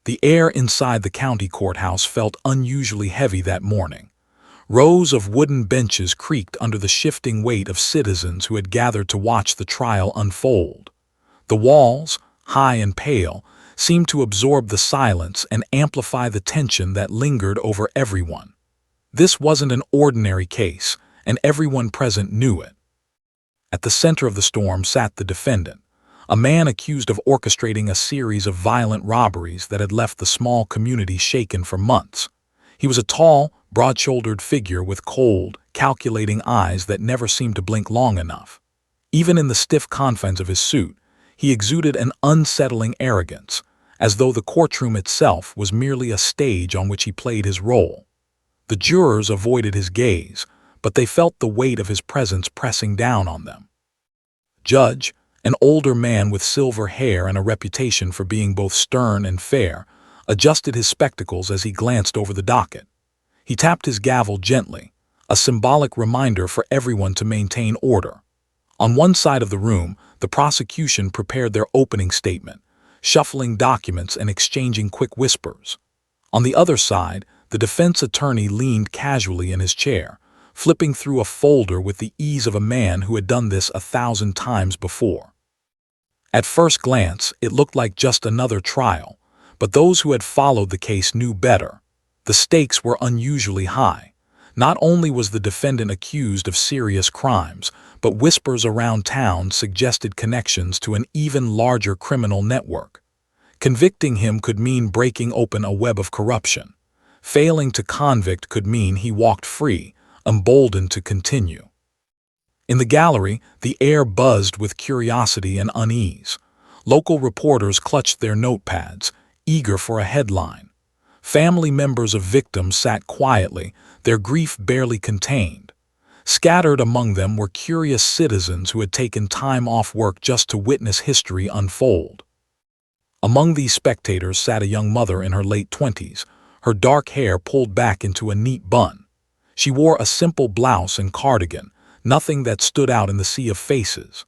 The air inside the county courthouse felt unusually heavy that morning. Rows of wooden benches creaked under the shifting weight of citizens who had gathered to watch the trial unfold. The walls, high and pale, seemed to absorb the silence and amplify the tension that lingered over everyone. This wasn't an ordinary case, and everyone present knew it. At the center of the storm sat the defendant, a man accused of orchestrating a series of violent robberies that had left the small community shaken for months. He was a tall, broad-shouldered figure with cold, calculating eyes that never seemed to blink long enough. Even in the stiff confines of his suit, he exuded an unsettling arrogance, as though the courtroom itself was merely a stage on which he played his role. The jurors avoided his gaze, but they felt the weight of his presence pressing down on them. Judge, an older man with silver hair and a reputation for being both stern and fair, adjusted his spectacles as he glanced over the docket. He tapped his gavel gently, a symbolic reminder for everyone to maintain order. On one side of the room, the prosecution prepared their opening statement, shuffling documents and exchanging quick whispers. On the other side, the defense attorney leaned casually in his chair, flipping through a folder with the ease of a man who had done this 1,000 times before. At first glance, it looked like just another trial, but those who had followed the case knew better. The stakes were unusually high. Not only was the defendant accused of serious crimes, but whispers around town suggested connections to an even larger criminal network. Convicting him could mean breaking open a web of corruption. Failing to convict could mean he walked free, emboldened to continue. In the gallery, the air buzzed with curiosity and unease. Local reporters clutched their notepads, eager for a headline. Family members of victims sat quietly, their grief barely contained. Scattered among them were curious citizens who had taken time off work just to witness history unfold. Among these spectators sat a young mother in her late 20s, her dark hair pulled back into a neat bun. She wore a simple blouse and cardigan, nothing that stood out in the sea of faces.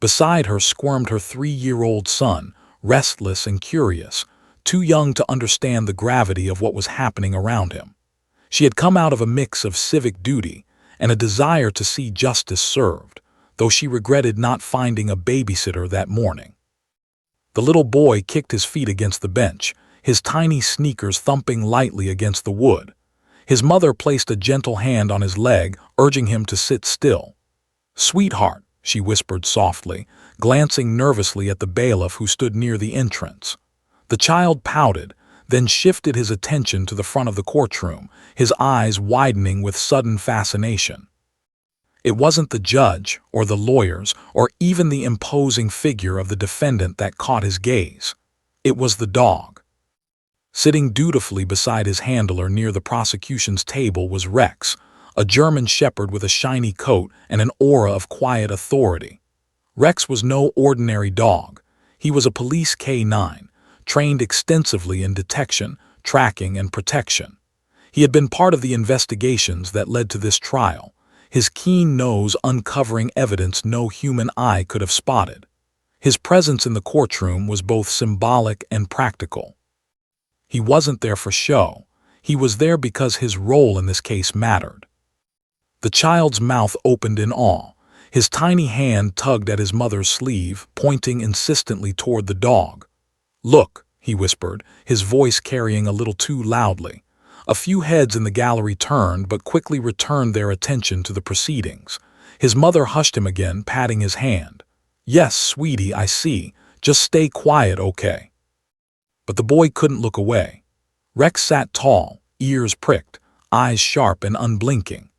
Beside her squirmed her 3-year-old son, restless and curious, too young to understand the gravity of what was happening around him. She had come out of a mix of civic duty and a desire to see justice served, though she regretted not finding a babysitter that morning. The little boy kicked his feet against the bench, his tiny sneakers thumping lightly against the wood. His mother placed a gentle hand on his leg, urging him to sit still. "Sweetheart," she whispered softly, glancing nervously at the bailiff who stood near the entrance. The child pouted, then shifted his attention to the front of the courtroom, his eyes widening with sudden fascination. It wasn't the judge, or the lawyers, or even the imposing figure of the defendant that caught his gaze. It was the dog. Sitting dutifully beside his handler near the prosecution's table was Rex, a German shepherd with a shiny coat and an aura of quiet authority. Rex was no ordinary dog. He was a police K9, trained extensively in detection, tracking, and protection. He had been part of the investigations that led to this trial, his keen nose uncovering evidence no human eye could have spotted. His presence in the courtroom was both symbolic and practical. He wasn't there for show. He was there because his role in this case mattered. The child's mouth opened in awe. His tiny hand tugged at his mother's sleeve, pointing insistently toward the dog. "Look," he whispered, his voice carrying a little too loudly. A few heads in the gallery turned, but quickly returned their attention to the proceedings. His mother hushed him again, patting his hand. "Yes, sweetie, I see. Just stay quiet, okay?" But the boy couldn't look away. Rex sat tall, ears pricked, eyes sharp and unblinking.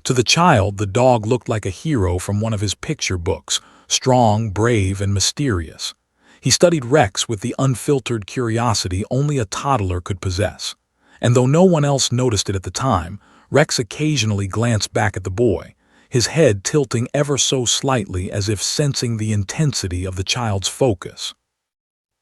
To the child, the dog looked like a hero from one of his picture books, strong, brave, and mysterious. He studied Rex with the unfiltered curiosity only a toddler could possess. And though no one else noticed it at the time, Rex occasionally glanced back at the boy, his head tilting ever so slightly as if sensing the intensity of the child's focus.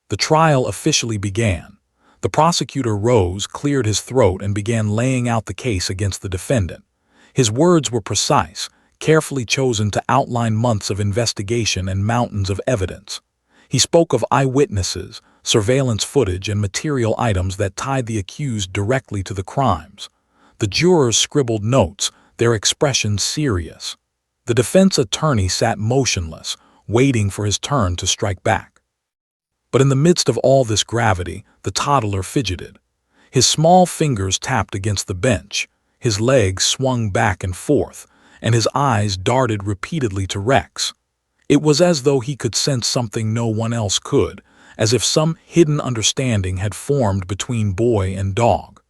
The trial officially began. The prosecutor rose, cleared his throat, and began laying out the case against the defendant. His words were precise, carefully chosen to outline months of investigation and mountains of evidence. He spoke of eyewitnesses, surveillance footage, and material items that tied the accused directly to the crimes. The jurors scribbled notes, their expressions serious. The defense attorney sat motionless, waiting for his turn to strike back. But in the midst of all this gravity, the toddler fidgeted. His small fingers tapped against the bench, his legs swung back and forth, and his eyes darted repeatedly to Rex. It was as though he could sense something no one else could, as if some hidden understanding had formed between boy and dog.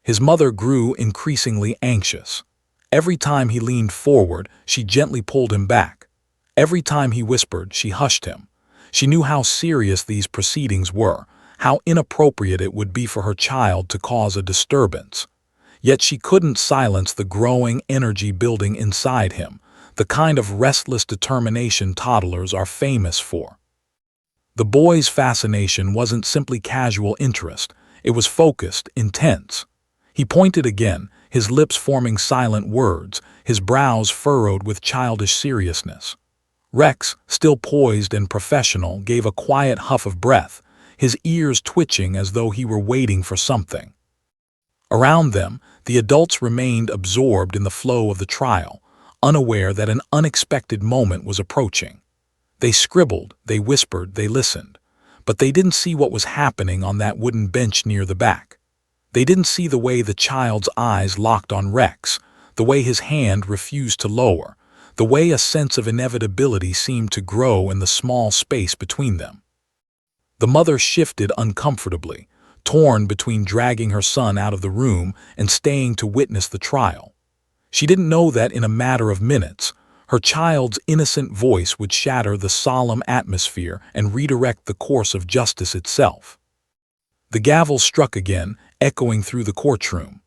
His mother grew increasingly anxious. Every time he leaned forward, she gently pulled him back. Every time he whispered, she hushed him. She knew how serious these proceedings were, how inappropriate it would be for her child to cause a disturbance. Yet she couldn't silence the growing energy building inside him, the kind of restless determination toddlers are famous for. The boy's fascination wasn't simply casual interest, it was focused, intense. He pointed again, his lips forming silent words, his brows furrowed with childish seriousness. Rex, still poised and professional, gave a quiet huff of breath, his ears twitching as though he were waiting for something. Around them, the adults remained absorbed in the flow of the trial, unaware that an unexpected moment was approaching. They scribbled, they whispered, they listened, but they didn't see what was happening on that wooden bench near the back. They didn't see the way the child's eyes locked on Rex, the way his hand refused to lower, the way a sense of inevitability seemed to grow in the small space between them. The mother shifted uncomfortably, torn between dragging her son out of the room and staying to witness the trial. She didn't know that in a matter of minutes, her child's innocent voice would shatter the solemn atmosphere and redirect the course of justice itself. The gavel struck again, echoing through the courtroom.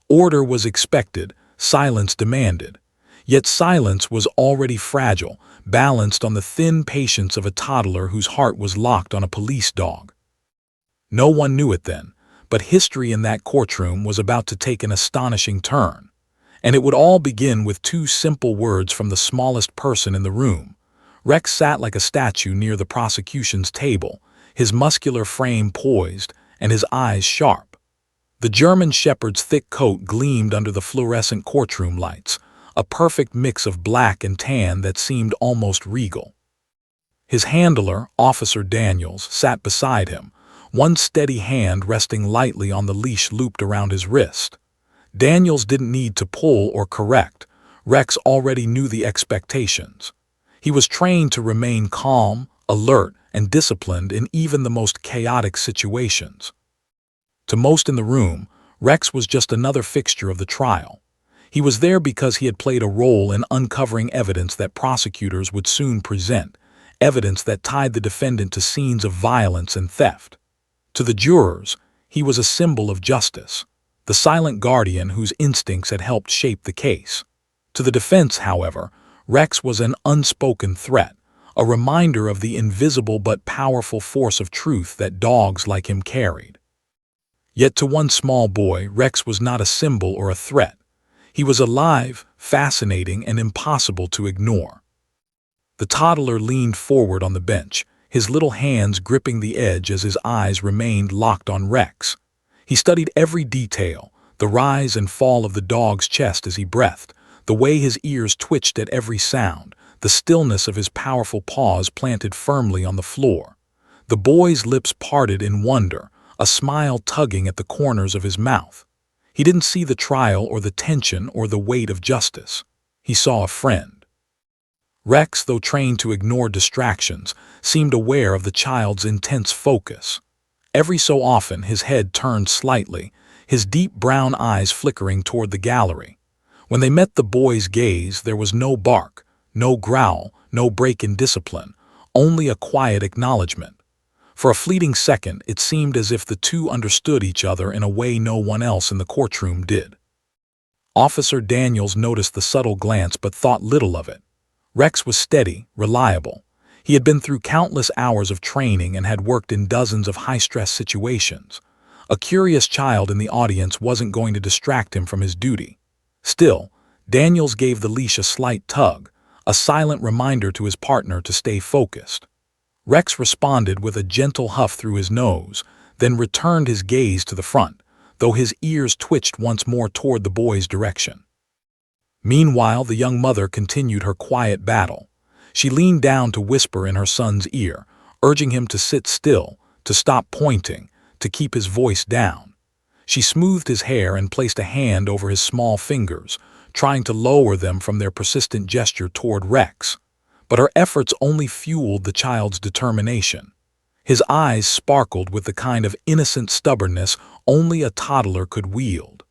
Order was expected, silence demanded. Yet silence was already fragile, balanced on the thin patience of a toddler whose heart was locked on a police dog. No one knew it then, but history in that courtroom was about to take an astonishing turn. And it would all begin with two simple words from the smallest person in the room. Rex sat like a statue near the prosecution's table, his muscular frame poised and his eyes sharp. The German shepherd's thick coat gleamed under the fluorescent courtroom lights, a perfect mix of black and tan that seemed almost regal. His handler, Officer Daniels, sat beside him, one steady hand resting lightly on the leash looped around his wrist. Daniels didn't need to pull or correct. Rex already knew the expectations. He was trained to remain calm, alert, and disciplined in even the most chaotic situations. To most in the room, Rex was just another fixture of the trial. He was there because he had played a role in uncovering evidence that prosecutors would soon present, evidence that tied the defendant to scenes of violence and theft. To the jurors, he was a symbol of justice, the silent guardian whose instincts had helped shape the case. To the defense, however, Rex was an unspoken threat, a reminder of the invisible but powerful force of truth that dogs like him carried. Yet to one small boy, Rex was not a symbol or a threat. He was alive, fascinating, and impossible to ignore. The toddler leaned forward on the bench, his little hands gripping the edge as his eyes remained locked on Rex. He studied every detail, the rise and fall of the dog's chest as he breathed, the way his ears twitched at every sound, the stillness of his powerful paws planted firmly on the floor. The boy's lips parted in wonder, a smile tugging at the corners of his mouth. He didn't see the trial or the tension or the weight of justice. He saw a friend. Rex, though trained to ignore distractions, seemed aware of the child's intense focus. Every so often his head turned slightly, his deep brown eyes flickering toward the gallery. When they met the boy's gaze, there was no bark, no growl, no break in discipline, only a quiet acknowledgement. For a fleeting second, it seemed as if the two understood each other in a way no one else in the courtroom did. Officer Daniels noticed the subtle glance but thought little of it. Rex was steady, reliable. He had been through countless hours of training and had worked in dozens of high-stress situations. A curious child in the audience wasn't going to distract him from his duty. Still, Daniels gave the leash a slight tug, a silent reminder to his partner to stay focused. Rex responded with a gentle huff through his nose, then returned his gaze to the front, though his ears twitched once more toward the boy's direction. Meanwhile, the young mother continued her quiet battle. She leaned down to whisper in her son's ear, urging him to sit still, to stop pointing, to keep his voice down. She smoothed his hair and placed a hand over his small fingers, trying to lower them from their persistent gesture toward Rex. But her efforts only fueled the child's determination. His eyes sparkled with the kind of innocent stubbornness only a toddler could wield.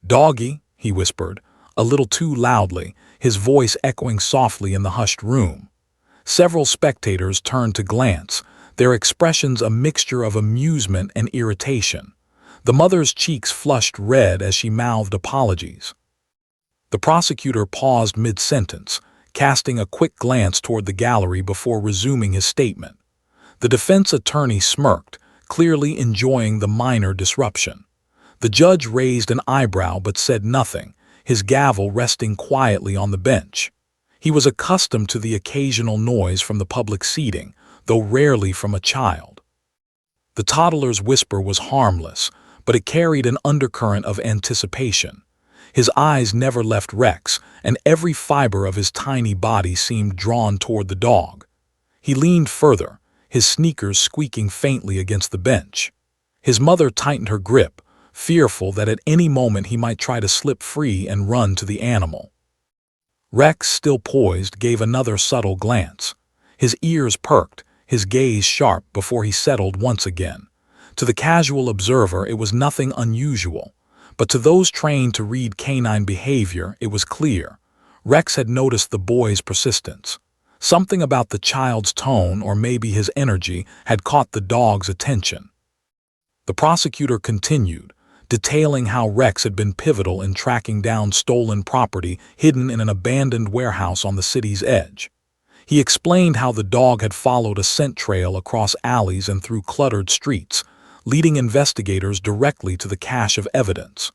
"Doggy," he whispered, a little too loudly, his voice echoing softly in the hushed room. Several spectators turned to glance, their expressions a mixture of amusement and irritation. The mother's cheeks flushed red as she mouthed apologies. The prosecutor paused mid-sentence, casting a quick glance toward the gallery before resuming his statement. The defense attorney smirked, clearly enjoying the minor disruption. The judge raised an eyebrow but said nothing, his gavel resting quietly on the bench. He was accustomed to the occasional noise from the public seating, though rarely from a child. The toddler's whisper was harmless, but it carried an undercurrent of anticipation. His eyes never left Rex, and every fiber of his tiny body seemed drawn toward the dog. He leaned further, his sneakers squeaking faintly against the bench. His mother tightened her grip, fearful that at any moment he might try to slip free and run to the animal. Rex, still poised, gave another subtle glance. His ears perked, his gaze sharp before he settled once again. To the casual observer, it was nothing unusual, but to those trained to read canine behavior, it was clear. Rex had noticed the boy's persistence. Something about the child's tone, or maybe his energy, had caught the dog's attention. The prosecutor continued, detailing how Rex had been pivotal in tracking down stolen property hidden in an abandoned warehouse on the city's edge. He explained how the dog had followed a scent trail across alleys and through cluttered streets, leading investigators directly to the cache of evidence.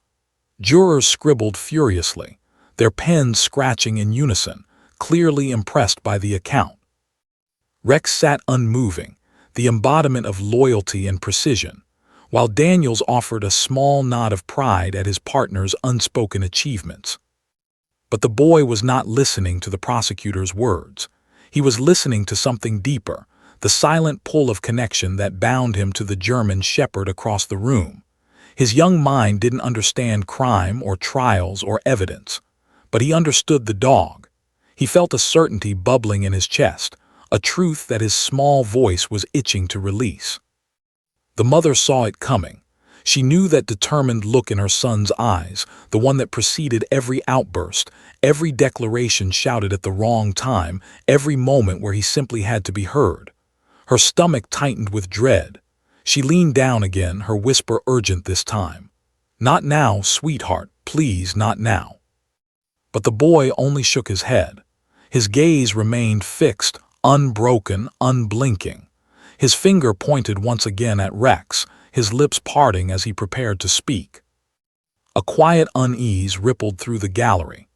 Jurors scribbled furiously, their pens scratching in unison, clearly impressed by the account. Rex sat unmoving, the embodiment of loyalty and precision, while Daniels offered a small nod of pride at his partner's unspoken achievements. But the boy was not listening to the prosecutor's words. He was listening to something deeper, the silent pull of connection that bound him to the German shepherd across the room. His young mind didn't understand crime or trials or evidence, but he understood the dog. He felt a certainty bubbling in his chest, a truth that his small voice was itching to release. The mother saw it coming. She knew that determined look in her son's eyes, the one that preceded every outburst, every declaration shouted at the wrong time, every moment where he simply had to be heard. Her stomach tightened with dread. She leaned down again, her whisper urgent this time. "Not now, sweetheart, please, not now." But the boy only shook his head. His gaze remained fixed, unbroken, unblinking. His finger pointed once again at Rex, his lips parting as he prepared to speak. A quiet unease rippled through the gallery.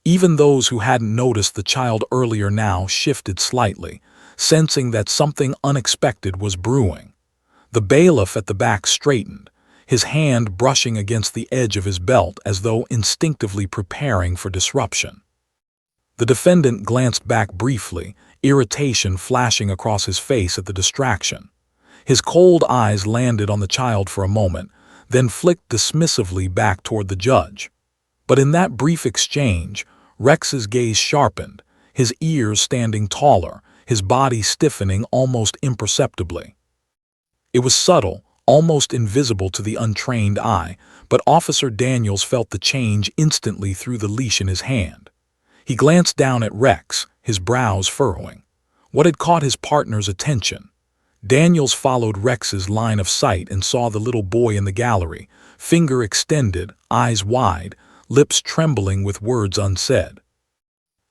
Even those who hadn't noticed the child earlier now shifted slightly, sensing that something unexpected was brewing. The bailiff at the back straightened, his hand brushing against the edge of his belt as though instinctively preparing for disruption. The defendant glanced back briefly, irritation flashing across his face at the distraction. His cold eyes landed on the child for a moment, then flicked dismissively back toward the judge. But in that brief exchange, Rex's gaze sharpened, his ears standing taller, his body stiffening almost imperceptibly. It was subtle, almost invisible to the untrained eye, but Officer Daniels felt the change instantly through the leash in his hand. He glanced down at Rex, his brows furrowing. What had caught his partner's attention? Daniels followed Rex's line of sight and saw the little boy in the gallery, finger extended, eyes wide, lips trembling with words unsaid.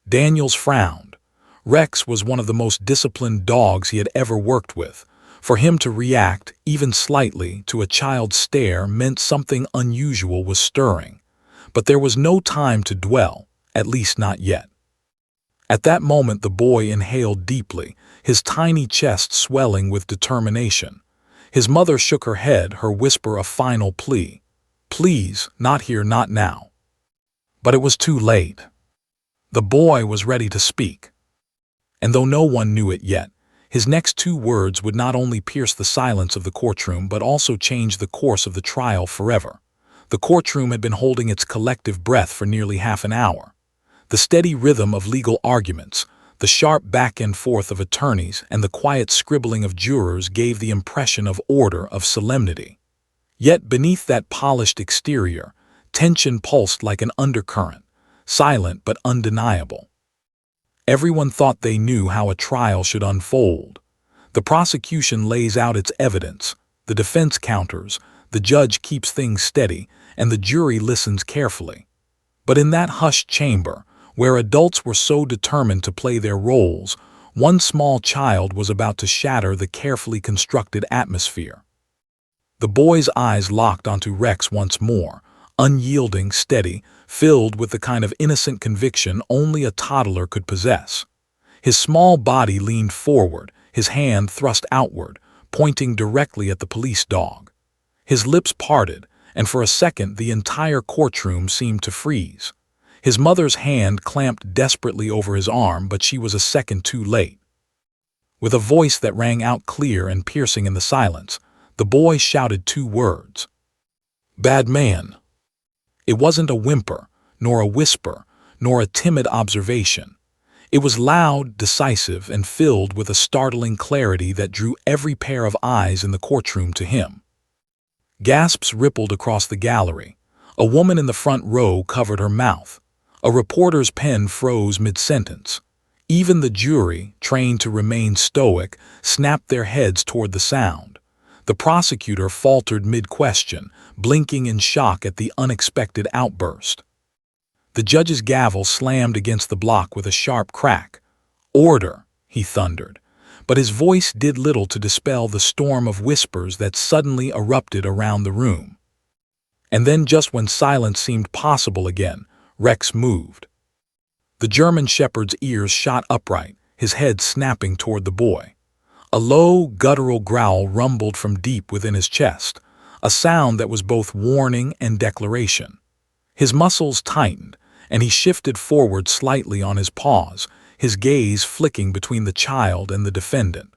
Daniels frowned. Rex was one of the most disciplined dogs he had ever worked with. For him to react, even slightly, to a child's stare meant something unusual was stirring. But there was no time to dwell, at least not yet. At that moment the boy inhaled deeply, his tiny chest swelling with determination. His mother shook her head, her whisper a final plea. "Please, not here, not now." But it was too late. The boy was ready to speak. And though no one knew it yet, his next two words would not only pierce the silence of the courtroom but also change the course of the trial forever. The courtroom had been holding its collective breath for nearly half an hour. The steady rhythm of legal arguments, the sharp back and forth of attorneys, and the quiet scribbling of jurors gave the impression of order, of solemnity. Yet beneath that polished exterior, tension pulsed like an undercurrent, silent but undeniable. Everyone thought they knew how a trial should unfold. The prosecution lays out its evidence, the defense counters, the judge keeps things steady, and the jury listens carefully. But in that hushed chamber, where adults were so determined to play their roles, one small child was about to shatter the carefully constructed atmosphere. The boy's eyes locked onto Rex once more, unyielding, steady, filled with the kind of innocent conviction only a toddler could possess. His small body leaned forward, his hand thrust outward, pointing directly at the police dog. His lips parted, and for a second the entire courtroom seemed to freeze. His mother's hand clamped desperately over his arm, but she was a second too late. With a voice that rang out clear and piercing in the silence, the boy shouted two words. "Bad man." It wasn't a whimper, nor a whisper, nor a timid observation. It was loud, decisive, and filled with a startling clarity that drew every pair of eyes in the courtroom to him. Gasps rippled across the gallery. A woman in the front row covered her mouth. A reporter's pen froze mid-sentence. Even the jury, trained to remain stoic, snapped their heads toward the sound. The prosecutor faltered mid-question, blinking in shock at the unexpected outburst. The judge's gavel slammed against the block with a sharp crack. "Order," he thundered, but his voice did little to dispel the storm of whispers that suddenly erupted around the room. And then, just when silence seemed possible again, Rex moved. The German shepherd's ears shot upright, his head snapping toward the boy. A low, guttural growl rumbled from deep within his chest, a sound that was both warning and declaration. His muscles tightened, and he shifted forward slightly on his paws, his gaze flicking between the child and the defendant.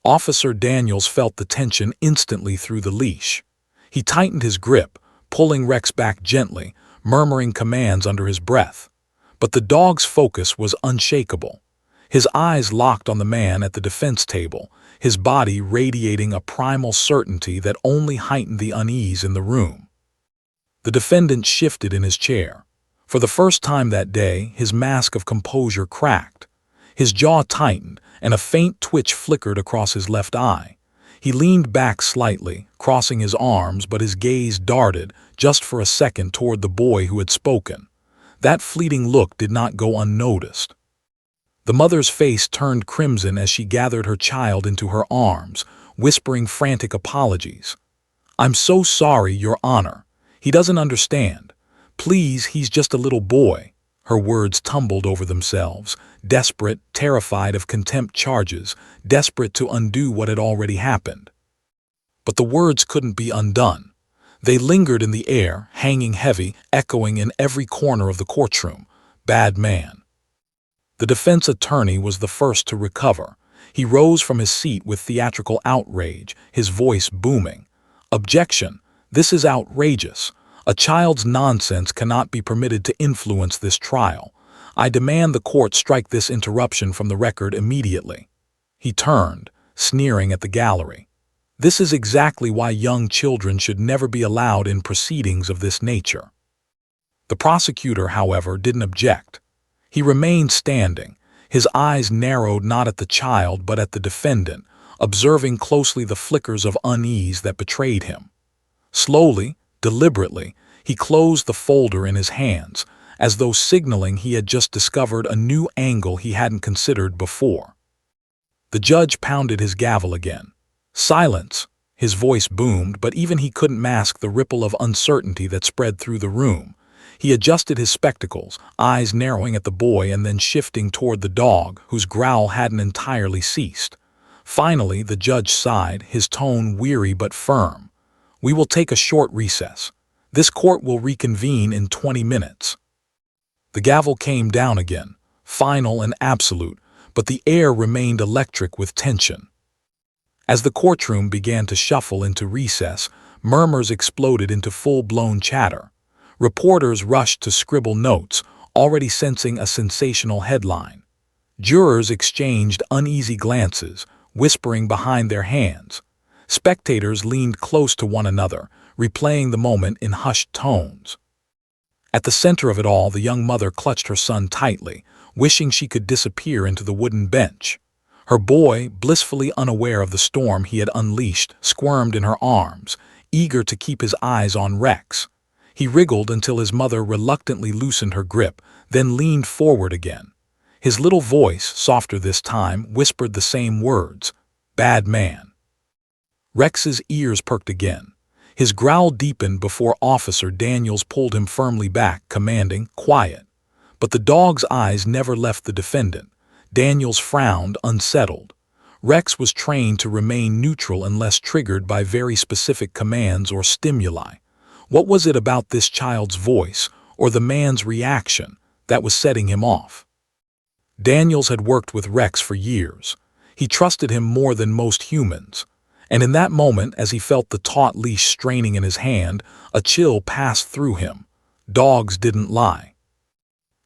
Officer Daniels felt the tension instantly through the leash. He tightened his grip, pulling Rex back gently, murmuring commands under his breath. But the dog's focus was unshakable. His eyes locked on the man at the defense table, his body radiating a primal certainty that only heightened the unease in the room. The defendant shifted in his chair. For the first time that day, his mask of composure cracked. His jaw tightened, and a faint twitch flickered across his left eye. He leaned back slightly, crossing his arms, but his gaze darted, just for a second, toward the boy who had spoken. That fleeting look did not go unnoticed. The mother's face turned crimson as she gathered her child into her arms, whispering frantic apologies. "I'm so sorry, Your Honor. He doesn't understand. Please, he's just a little boy." Her words tumbled over themselves, desperate, terrified of contempt charges, desperate to undo what had already happened. But the words couldn't be undone. They lingered in the air, hanging heavy, echoing in every corner of the courtroom. "Bad man." The defense attorney was the first to recover. He rose from his seat with theatrical outrage, his voice booming. "Objection! This is outrageous. A child's nonsense cannot be permitted to influence this trial. I demand the court strike this interruption from the record immediately." He turned, sneering at the gallery. This is exactly why young children should never be allowed in proceedings of this nature. The prosecutor, however, didn't object. He remained standing, his eyes narrowed not at the child but at the defendant, observing closely the flickers of unease that betrayed him. Slowly, deliberately, he closed the folder in his hands, as though signaling he had just discovered a new angle he hadn't considered before. The judge pounded his gavel again. "Silence!" His voice boomed, but even he couldn't mask the ripple of uncertainty that spread through the room. He adjusted his spectacles, eyes narrowing at the boy and then shifting toward the dog, whose growl hadn't entirely ceased. Finally, the judge sighed, his tone weary but firm. "We will take a short recess. This court will reconvene in 20 minutes." The gavel came down again, final and absolute, but the air remained electric with tension. As the courtroom began to shuffle into recess, murmurs exploded into full-blown chatter. Reporters rushed to scribble notes, already sensing a sensational headline. Jurors exchanged uneasy glances, whispering behind their hands. Spectators leaned close to one another, replaying the moment in hushed tones. At the center of it all, the young mother clutched her son tightly, wishing she could disappear into the wooden bench. Her boy, blissfully unaware of the storm he had unleashed, squirmed in her arms, eager to keep his eyes on Rex. He wriggled until his mother reluctantly loosened her grip, then leaned forward again. His little voice, softer this time, whispered the same words, "Bad man." Rex's ears perked again. His growl deepened before Officer Daniels pulled him firmly back, commanding, "Quiet." But the dog's eyes never left the defendant. Daniels frowned, unsettled. Rex was trained to remain neutral unless triggered by very specific commands or stimuli. What was it about this child's voice, or the man's reaction, that was setting him off? Daniels had worked with Rex for years. He trusted him more than most humans. And in that moment, as he felt the taut leash straining in his hand, a chill passed through him. Dogs didn't lie.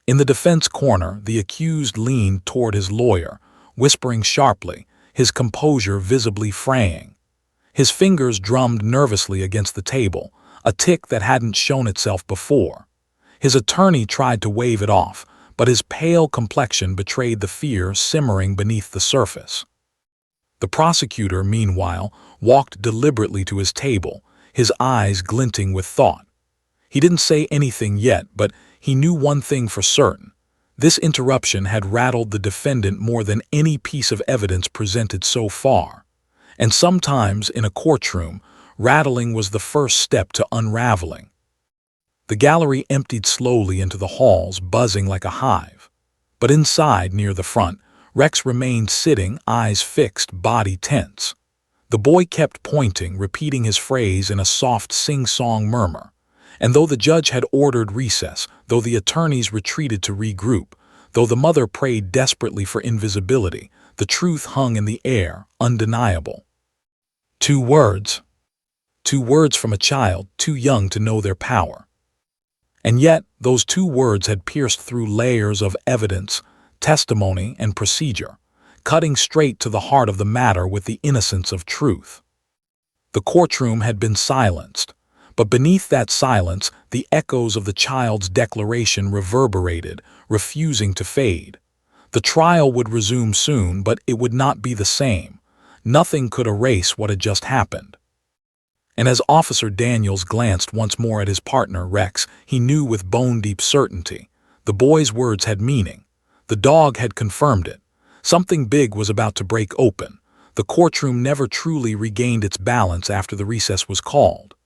In the defense corner, the accused leaned toward his lawyer, whispering sharply, his composure visibly fraying. His fingers drummed nervously against the table, a tic that hadn't shown itself before. His attorney tried to wave it off, but his pale complexion betrayed the fear simmering beneath the surface. The prosecutor, meanwhile, walked deliberately to his table, his eyes glinting with thought. He didn't say anything yet, but he knew one thing for certain. This interruption had rattled the defendant more than any piece of evidence presented so far. And sometimes, in a courtroom, rattling was the first step to unraveling. The gallery emptied slowly into the halls, buzzing like a hive. But inside, near the front, Rex remained sitting, eyes fixed, body tense. The boy kept pointing, repeating his phrase in a soft sing-song murmur. And though the judge had ordered recess, though the attorneys retreated to regroup, though the mother prayed desperately for invisibility, the truth hung in the air, undeniable. 2 words. 2 words from a child too young to know their power. And yet, those 2 words had pierced through layers of evidence, testimony, and procedure, cutting straight to the heart of the matter with the innocence of truth. The courtroom had been silenced, but beneath that silence, the echoes of the child's declaration reverberated, refusing to fade. The trial would resume soon, but it would not be the same. Nothing could erase what had just happened. And as Officer Daniels glanced once more at his partner, Rex, he knew with bone-deep certainty. The boy's words had meaning. The dog had confirmed it. Something big was about to break open. The courtroom never truly regained its balance after the recess was called.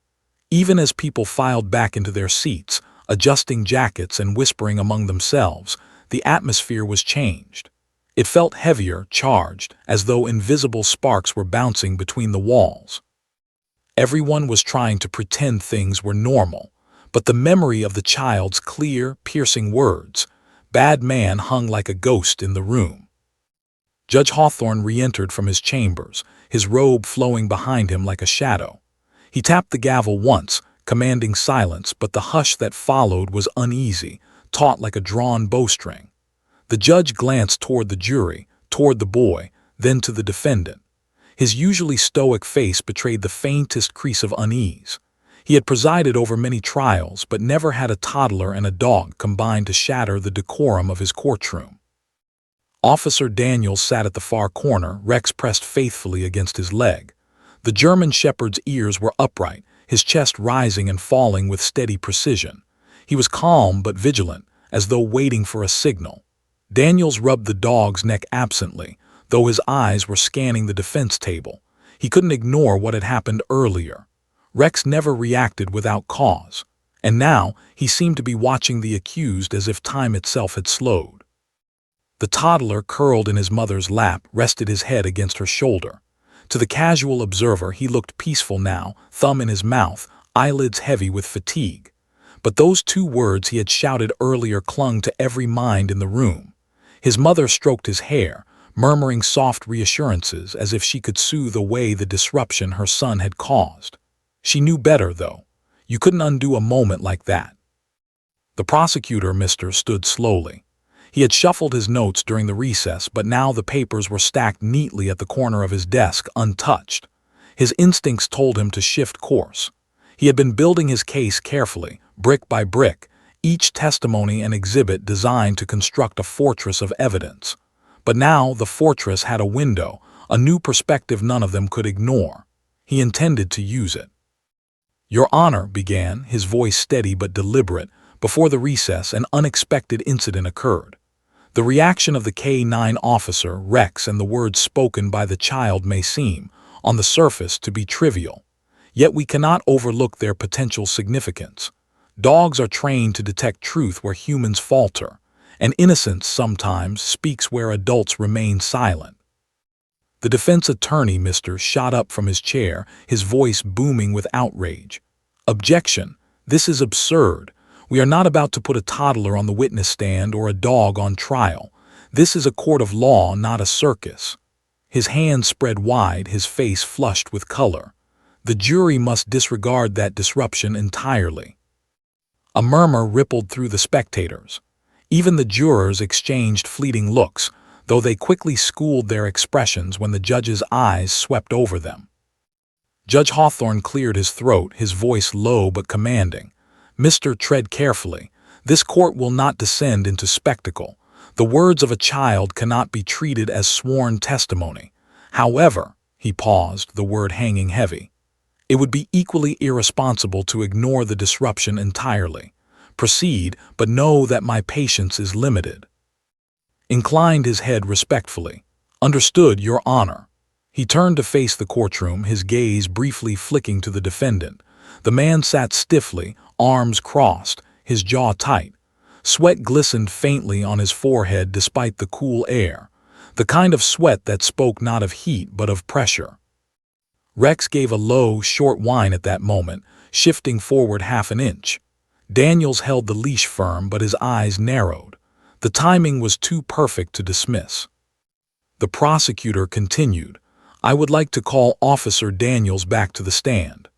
Even as people filed back into their seats, adjusting jackets and whispering among themselves, the atmosphere was changed. It felt heavier, charged, as though invisible sparks were bouncing between the walls. Everyone was trying to pretend things were normal, but the memory of the child's clear, piercing words, "Bad man," hung like a ghost in the room. Judge Hawthorne re-entered from his chambers, his robe flowing behind him like a shadow. He tapped the gavel once, commanding silence, but the hush that followed was uneasy, taut like a drawn bowstring. The judge glanced toward the jury, toward the boy, then to the defendant. His usually stoic face betrayed the faintest crease of unease. He had presided over many trials, but never had a toddler and a dog combined to shatter the decorum of his courtroom. Officer Daniels sat at the far corner, Rex pressed faithfully against his leg. The German shepherd's ears were upright, his chest rising and falling with steady precision. He was calm but vigilant, as though waiting for a signal. Daniels rubbed the dog's neck absently, though his eyes were scanning the defense table. He couldn't ignore what had happened earlier. Rex never reacted without cause. And now he seemed to be watching the accused as if time itself had slowed. The toddler, curled in his mother's lap, rested his head against her shoulder. To the casual observer, he looked peaceful now, thumb in his mouth, eyelids heavy with fatigue. But those two words he had shouted earlier clung to every mind in the room. His mother stroked his hair, murmuring soft reassurances as if she could soothe away the disruption her son had caused. She knew better, though. You couldn't undo a moment like that. The prosecutor, Mr. stood slowly. He had shuffled his notes during the recess, but now the papers were stacked neatly at the corner of his desk, untouched. His instincts told him to shift course. He had been building his case carefully, brick by brick, each testimony and exhibit designed to construct a fortress of evidence. But now the fortress had a window, a new perspective none of them could ignore. He intended to use it. "Your Honor," began, his voice steady but deliberate, before the recess an unexpected incident occurred. The reaction of the K-9 officer, Rex, and the words spoken by the child may seem, on the surface, to be trivial. Yet we cannot overlook their potential significance. Dogs are trained to detect truth where humans falter, and innocence sometimes speaks where adults remain silent. The defense attorney, Mr., shot up from his chair, his voice booming with outrage. "Objection! This is absurd. We are not about to put a toddler on the witness stand or a dog on trial. This is a court of law, not a circus." His hands spread wide, his face flushed with color. The jury must disregard that disruption entirely. A murmur rippled through the spectators. Even the jurors exchanged fleeting looks, though they quickly schooled their expressions when the judge's eyes swept over them. Judge Hawthorne cleared his throat, his voice low but commanding. "Mr. Tread carefully. This court will not descend into spectacle. The words of a child cannot be treated as sworn testimony. However," he paused, the word hanging heavy, "it would be equally irresponsible to ignore the disruption entirely. Proceed, but know that my patience is limited." Inclined his head respectfully. "Understood, Your Honor." He turned to face the courtroom, his gaze briefly flicking to the defendant. The man sat stiffly, arms crossed, his jaw tight. Sweat glistened faintly on his forehead despite the cool air, the kind of sweat that spoke not of heat but of pressure. Rex gave a low, short whine at that moment, shifting forward half an inch. Daniels held the leash firm, but his eyes narrowed. The timing was too perfect to dismiss. The prosecutor continued, "I would like to call Officer Daniels back to the stand."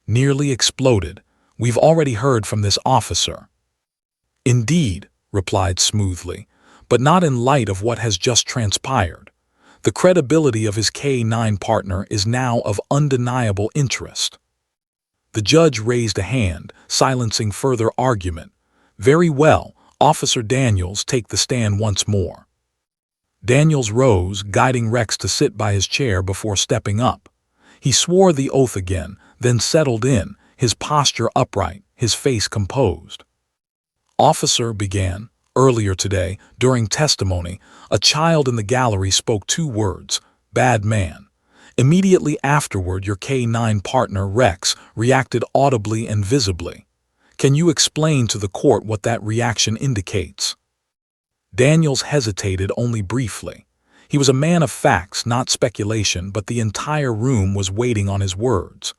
Nearly exploded. "We've already heard from this officer." "Indeed," replied smoothly, "but not in light of what has just transpired. The credibility of his K-9 partner is now of undeniable interest." The judge raised a hand, silencing further argument. "Very well, Officer Daniels, take the stand once more." Daniels rose, guiding Rex to sit by his chair before stepping up. He swore the oath again, then settled in, his posture upright, his face composed. "Officer," began, "earlier today, during testimony, a child in the gallery spoke two words, 'bad man.' Immediately afterward, your K-9 partner, Rex, reacted audibly and visibly. Can you explain to the court what that reaction indicates?" Daniels hesitated only briefly. He was a man of facts, not speculation, but the entire room was waiting on his words.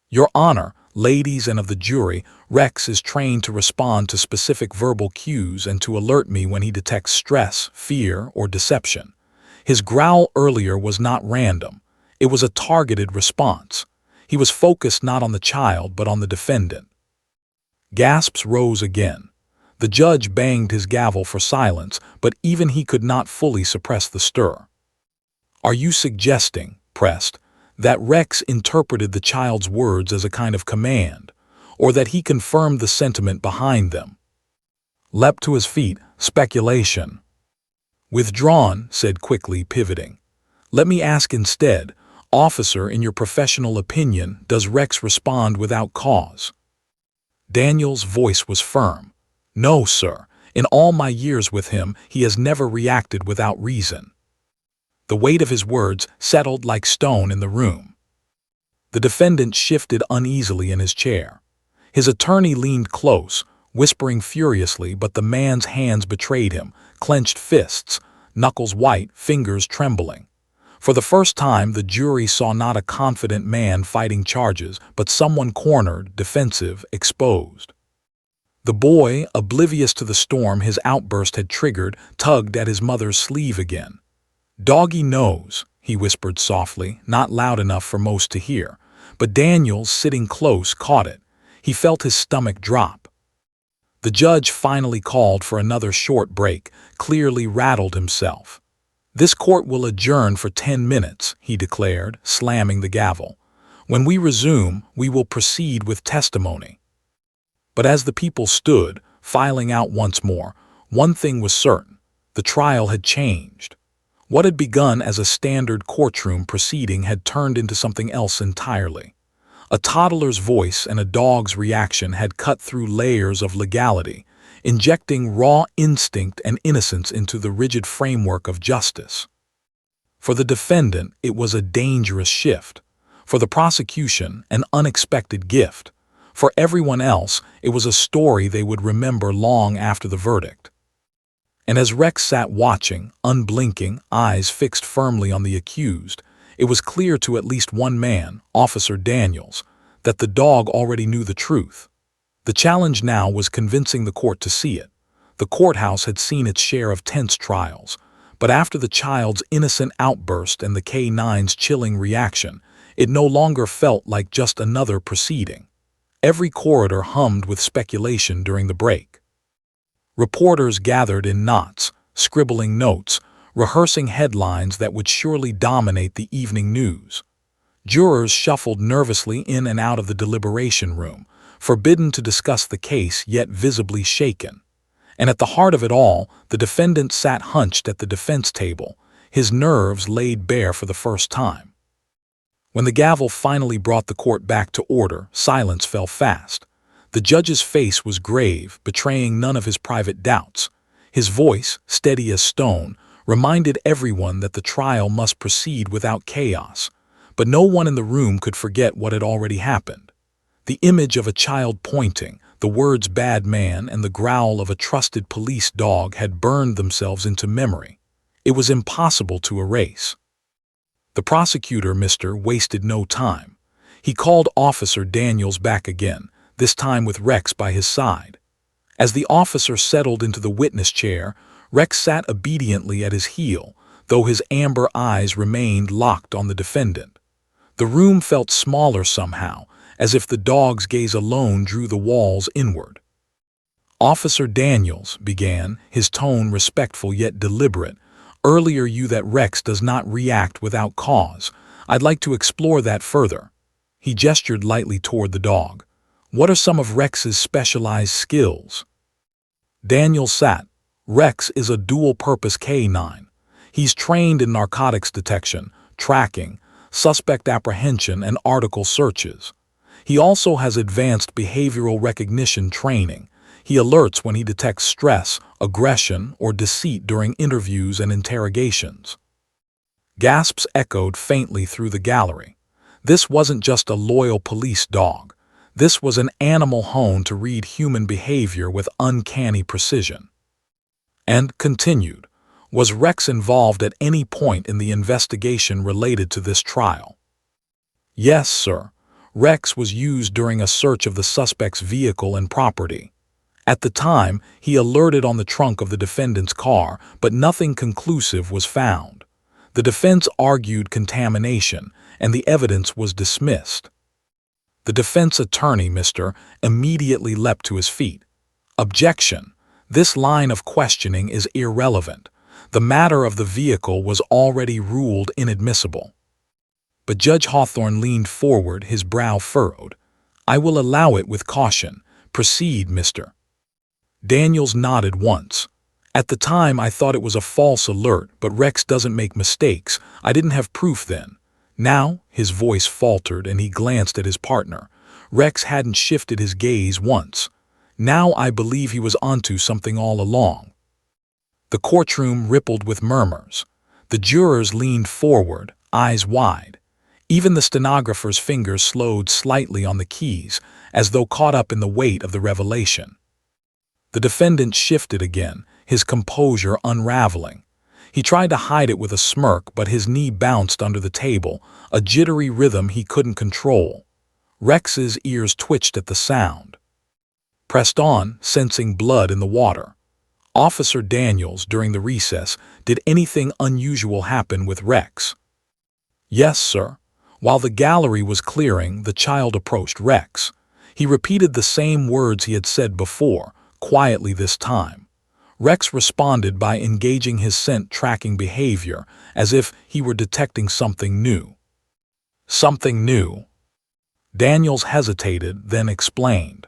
"Your Honor, ladies and of the jury, Rex is trained to respond to specific verbal cues and to alert me when he detects stress, fear, or deception. His growl earlier was not random. It was a targeted response. He was focused not on the child but on the defendant." Gasps rose again. The judge banged his gavel for silence, but even he could not fully suppress the stir. "Are you suggesting," pressed, "that Rex interpreted the child's words as a kind of command, or that he confirmed the sentiment behind them?" Leapt to his feet. "Speculation." "Withdrawn," said quickly, pivoting. "Let me ask instead, Officer, in your professional opinion, does Rex respond without cause?" Daniels' voice was firm. "No, sir. In all my years with him, he has never reacted without reason." The weight of his words settled like stone in the room. The defendant shifted uneasily in his chair. His attorney leaned close, whispering furiously, but the man's hands betrayed him, clenched fists, knuckles white, fingers trembling. For the first time, the jury saw not a confident man fighting charges, but someone cornered, defensive, exposed. The boy, oblivious to the storm his outburst had triggered, tugged at his mother's sleeve again. "Doggy knows," he whispered softly, not loud enough for most to hear. But Daniels, sitting close, caught it. He felt his stomach drop. The judge finally called for another short break, clearly rattled himself. "This court will adjourn for 10 minutes, he declared, slamming the gavel. "When we resume, we will proceed with testimony." But as the people stood, filing out once more, one thing was certain: the trial had changed. What had begun as a standard courtroom proceeding had turned into something else entirely. A toddler's voice and a dog's reaction had cut through layers of legality, injecting raw instinct and innocence into the rigid framework of justice. For the defendant, it was a dangerous shift. For the prosecution, an unexpected gift. For everyone else, it was a story they would remember long after the verdict. And as Rex sat watching, unblinking, eyes fixed firmly on the accused, it was clear to at least one man, Officer Daniels, that the dog already knew the truth. The challenge now was convincing the court to see it. The courthouse had seen its share of tense trials, but after the child's innocent outburst and the K-9's chilling reaction, it no longer felt like just another proceeding. Every corridor hummed with speculation during the break. Reporters gathered in knots, scribbling notes, rehearsing headlines that would surely dominate the evening news. Jurors shuffled nervously in and out of the deliberation room, forbidden to discuss the case yet visibly shaken. And at the heart of it all, the defendant sat hunched at the defense table, his nerves laid bare for the first time. When the gavel finally brought the court back to order, silence fell fast. The judge's face was grave, betraying none of his private doubts. His voice, steady as stone, reminded everyone that the trial must proceed without chaos. But no one in the room could forget what had already happened. The image of a child pointing, the words "bad man" and the growl of a trusted police dog had burned themselves into memory. It was impossible to erase. The prosecutor, wasted no time. He called Officer Daniels back again, this time with Rex by his side. As the officer settled into the witness chair, Rex sat obediently at his heel, though his amber eyes remained locked on the defendant. The room felt smaller somehow, as if the dog's gaze alone drew the walls inward. "Officer Daniels," began, his tone respectful yet deliberate, "earlier you that Rex does not react without cause. I'd like to explore that further." He gestured lightly toward the dog. "What are some of Rex's specialized skills?" Daniels sat. "Rex is a dual-purpose K-9. He's trained in narcotics detection, tracking, suspect apprehension, and article searches. He also has advanced behavioral recognition training. He alerts when he detects stress, aggression, or deceit during interviews and interrogations." Gasps echoed faintly through the gallery. This wasn't just a loyal police dog. This was an animal honed to read human behavior with uncanny precision. And continued, "Was Rex involved at any point in the investigation related to this trial?" "Yes, sir. Rex was used during a search of the suspect's vehicle and property. At the time, he alerted on the trunk of the defendant's car, but nothing conclusive was found. The defense argued contamination, and the evidence was dismissed." The defense attorney, immediately leapt to his feet. "Objection! This line of questioning is irrelevant. The matter of the vehicle was already ruled inadmissible." But Judge Hawthorne leaned forward, his brow furrowed. "I will allow it with caution. Proceed, Mr." Daniels nodded once. "At the time, I thought it was a false alert, but Rex doesn't make mistakes. I didn't have proof then. Now," his voice faltered and he glanced at his partner. Rex hadn't shifted his gaze once. "Now I believe he was onto something all along." The courtroom rippled with murmurs. The jurors leaned forward, eyes wide. Even the stenographer's fingers slowed slightly on the keys, as though caught up in the weight of the revelation. The defendant shifted again, his composure unraveling. He tried to hide it with a smirk, but his knee bounced under the table, a jittery rhythm he couldn't control. Rex's ears twitched at the sound. Pressed on, sensing blood in the water. Officer Daniels, during the recess, did anything unusual happen with Rex? Yes, sir. While the gallery was clearing, the child approached Rex. He repeated the same words he had said before, quietly this time. Rex responded by engaging his scent-tracking behavior, as if he were detecting something new. Something new? Daniels hesitated, then explained.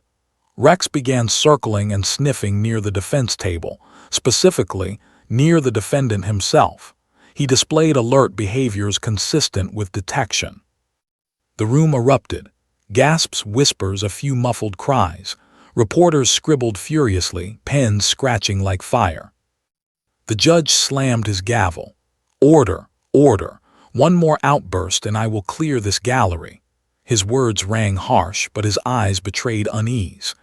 Rex began circling and sniffing near the defense table, specifically near the defendant himself. He displayed alert behaviors consistent with detection. The room erupted. Gasps, whispers, a few muffled cries. Reporters scribbled furiously, pens scratching like fire. The judge slammed his gavel. Order, order. One more outburst and I will clear this gallery. His words rang harsh, but his eyes betrayed unease.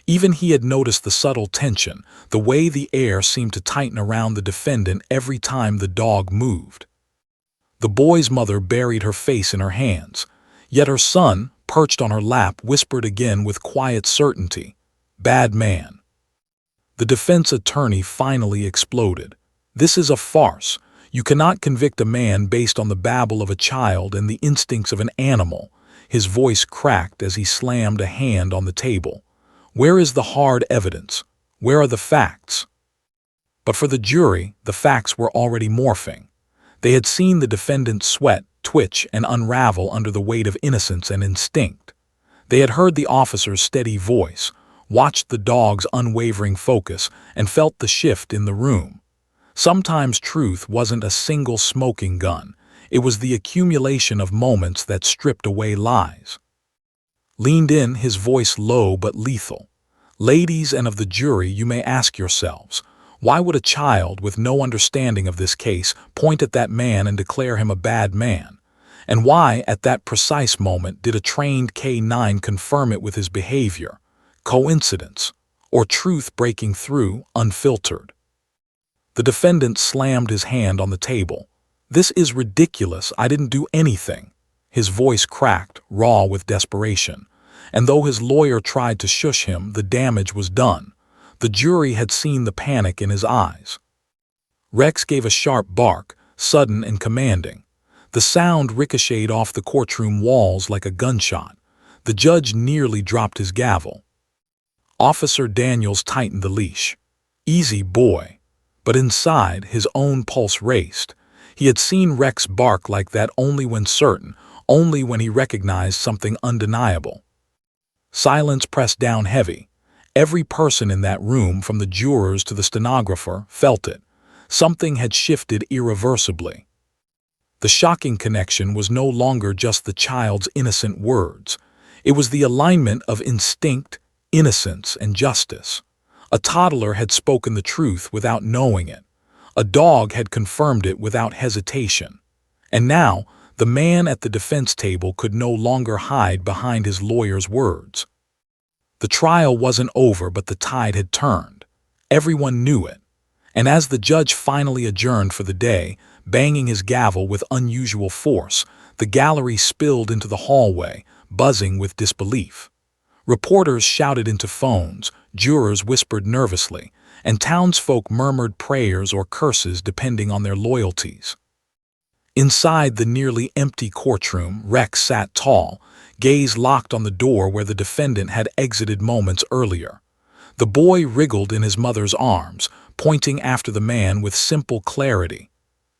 Even he had noticed the subtle tension, the way the air seemed to tighten around the defendant every time the dog moved. The boy's mother buried her face in her hands, yet her son, perched on her lap, whispered again with quiet certainty, "Bad man." The defense attorney finally exploded. "This is a farce. You cannot convict a man based on the babble of a child and the instincts of an animal." His voice cracked as he slammed a hand on the table. "Where is the hard evidence? Where are the facts?" But for the jury, the facts were already morphing. They had seen the defendant sweat, twitch, and unravel under the weight of innocence and instinct. They had heard the officer's steady voice, watched the dog's unwavering focus, and felt the shift in the room. Sometimes truth wasn't a single smoking gun. It was the accumulation of moments that stripped away lies. Leaned in, his voice low but lethal. "Ladies and of the jury, you may ask yourselves, why would a child with no understanding of this case point at that man and declare him a bad man? And why, at that precise moment, did a trained K-9 confirm it with his behavior? Coincidence? Or truth breaking through, unfiltered?" The defendant slammed his hand on the table. "This is ridiculous. I didn't do anything." His voice cracked, raw with desperation. And though his lawyer tried to shush him, the damage was done. The jury had seen the panic in his eyes. Rex gave a sharp bark, sudden and commanding. The sound ricocheted off the courtroom walls like a gunshot. The judge nearly dropped his gavel. Officer Daniels tightened the leash. "Easy, boy." But inside, his own pulse raced. He had seen Rex bark like that only when certain, only when he recognized something undeniable. Silence pressed down heavy. Every person in that room, from the jurors to the stenographer, felt it. Something had shifted irreversibly. The shocking connection was no longer just the child's innocent words. It was the alignment of instinct, innocence, and justice. A toddler had spoken the truth without knowing it. A dog had confirmed it without hesitation. And now, the man at the defense table could no longer hide behind his lawyer's words. The trial wasn't over, but the tide had turned. Everyone knew it. And as the judge finally adjourned for the day, banging his gavel with unusual force, the gallery spilled into the hallway, buzzing with disbelief. Reporters shouted into phones, jurors whispered nervously, and townsfolk murmured prayers or curses depending on their loyalties. Inside the nearly empty courtroom, Rex sat tall, gaze locked on the door where the defendant had exited moments earlier. The boy wriggled in his mother's arms, pointing after the man with simple clarity.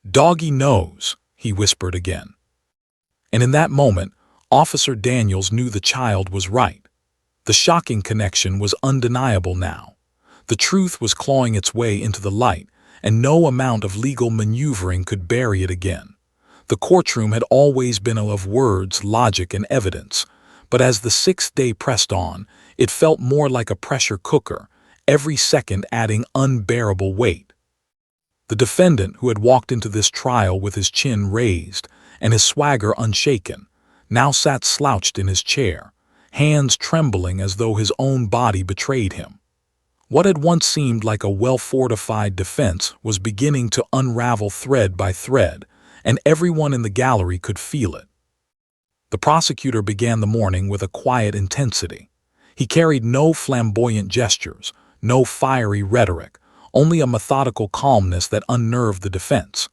"Doggy knows," he whispered again. And in that moment, Officer Daniels knew the child was right. The shocking connection was undeniable now. The truth was clawing its way into the light, and no amount of legal maneuvering could bury it again. The courtroom had always been of words, logic, and evidence, but as the sixth day pressed on, it felt more like a pressure cooker, every second adding unbearable weight. The defendant, who had walked into this trial with his chin raised, and his swagger unshaken, now sat slouched in his chair, hands trembling as though his own body betrayed him. What had once seemed like a well-fortified defense was beginning to unravel thread by thread, and everyone in the gallery could feel it. The prosecutor began the morning with a quiet intensity. He carried no flamboyant gestures, no fiery rhetoric, only a methodical calmness that unnerved the defense.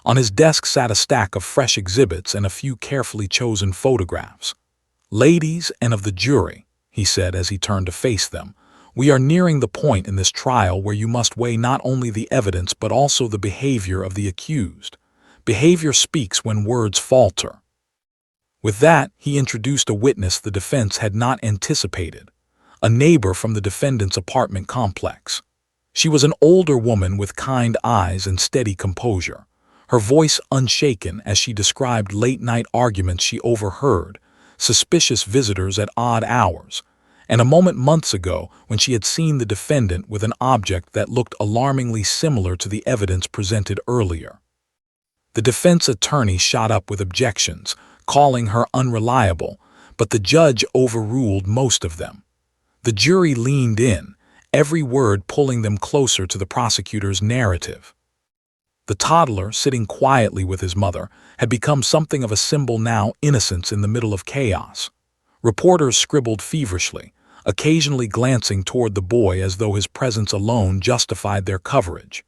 On his desk sat a stack of fresh exhibits and a few carefully chosen photographs. "Ladies and of the jury," he said as he turned to face them, "we are nearing the point in this trial where you must weigh not only the evidence but also the behavior of the accused. Behavior speaks when words falter." With that, he introduced a witness the defense had not anticipated, a neighbor from the defendant's apartment complex. She was an older woman with kind eyes and steady composure, her voice unshaken as she described late-night arguments she overheard, suspicious visitors at odd hours, and a moment months ago when she had seen the defendant with an object that looked alarmingly similar to the evidence presented earlier. The defense attorney shot up with objections, calling her unreliable, but the judge overruled most of them. The jury leaned in, every word pulling them closer to the prosecutor's narrative. The toddler, sitting quietly with his mother, had become something of a symbol now, innocence in the middle of chaos. Reporters scribbled feverishly, occasionally glancing toward the boy as though his presence alone justified their coverage.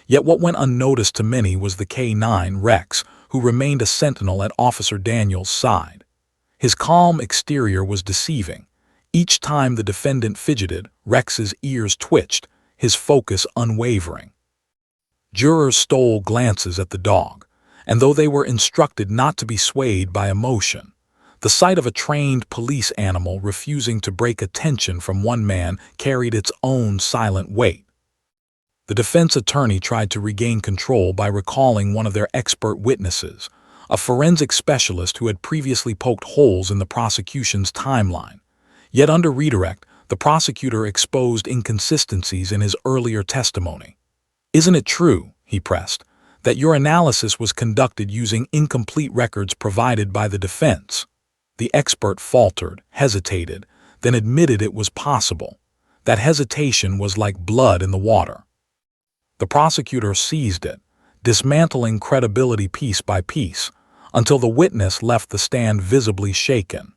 Yet what went unnoticed to many was the K-9 Rex, who remained a sentinel at Officer Daniel's side. His calm exterior was deceiving. Each time the defendant fidgeted, Rex's ears twitched, his focus unwavering. Jurors stole glances at the dog, and though they were instructed not to be swayed by emotion, the sight of a trained police animal refusing to break attention from one man carried its own silent weight. The defense attorney tried to regain control by recalling one of their expert witnesses, a forensic specialist who had previously poked holes in the prosecution's timeline. Yet under redirect, the prosecutor exposed inconsistencies in his earlier testimony. "Isn't it true," he pressed, "that your analysis was conducted using incomplete records provided by the defense?" The expert faltered, hesitated, then admitted it was possible. That hesitation was like blood in the water. The prosecutor seized it, dismantling credibility piece by piece, until the witness left the stand visibly shaken.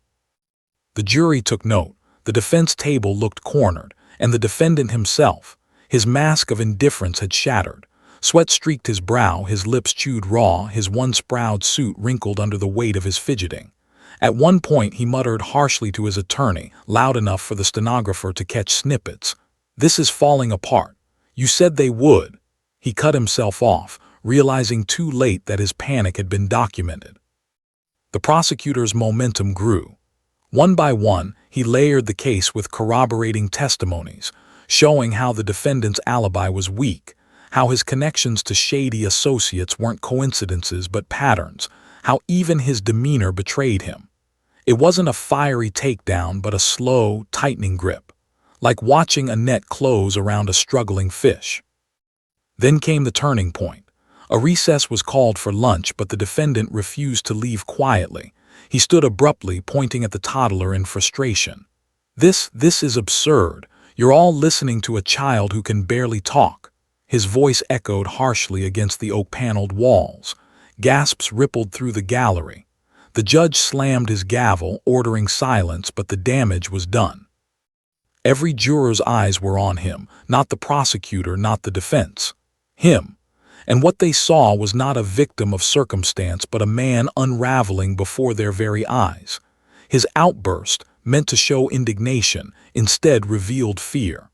The jury took note. The defense table looked cornered, and the defendant himself, his mask of indifference had shattered. Sweat streaked his brow, his lips chewed raw, his once-proud suit wrinkled under the weight of his fidgeting. At one point he muttered harshly to his attorney, loud enough for the stenographer to catch snippets. "This is falling apart. You said they would." He cut himself off, realizing too late that his panic had been documented. The prosecutor's momentum grew. One by one, he layered the case with corroborating testimonies, showing how the defendant's alibi was weak, how his connections to shady associates weren't coincidences but patterns, how even his demeanor betrayed him. It wasn't a fiery takedown but a slow, tightening grip, like watching a net close around a struggling fish. Then came the turning point. A recess was called for lunch, but the defendant refused to leave quietly. He stood abruptly, pointing at the toddler in frustration. This is absurd. You're all listening to a child who can barely talk." His voice echoed harshly against the oak-paneled walls. Gasps rippled through the gallery. The judge slammed his gavel, ordering silence, but the damage was done. Every juror's eyes were on him, not the prosecutor, not the defense. Him. And what they saw was not a victim of circumstance but a man unraveling before their very eyes. His outburst, meant to show indignation, instead revealed fear.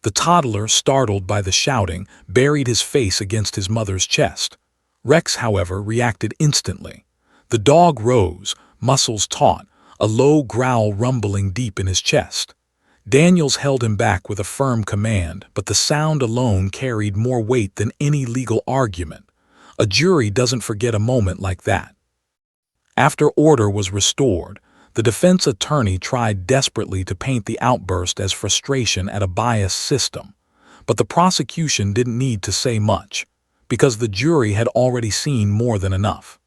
The toddler, startled by the shouting, buried his face against his mother's chest. Rex, however, reacted instantly. The dog rose, muscles taut, a low growl rumbling deep in his chest. Daniels held him back with a firm command, but the sound alone carried more weight than any legal argument. A jury doesn't forget a moment like that. After order was restored, the defense attorney tried desperately to paint the outburst as frustration at a biased system, but the prosecution didn't need to say much, because the jury had already seen more than enough.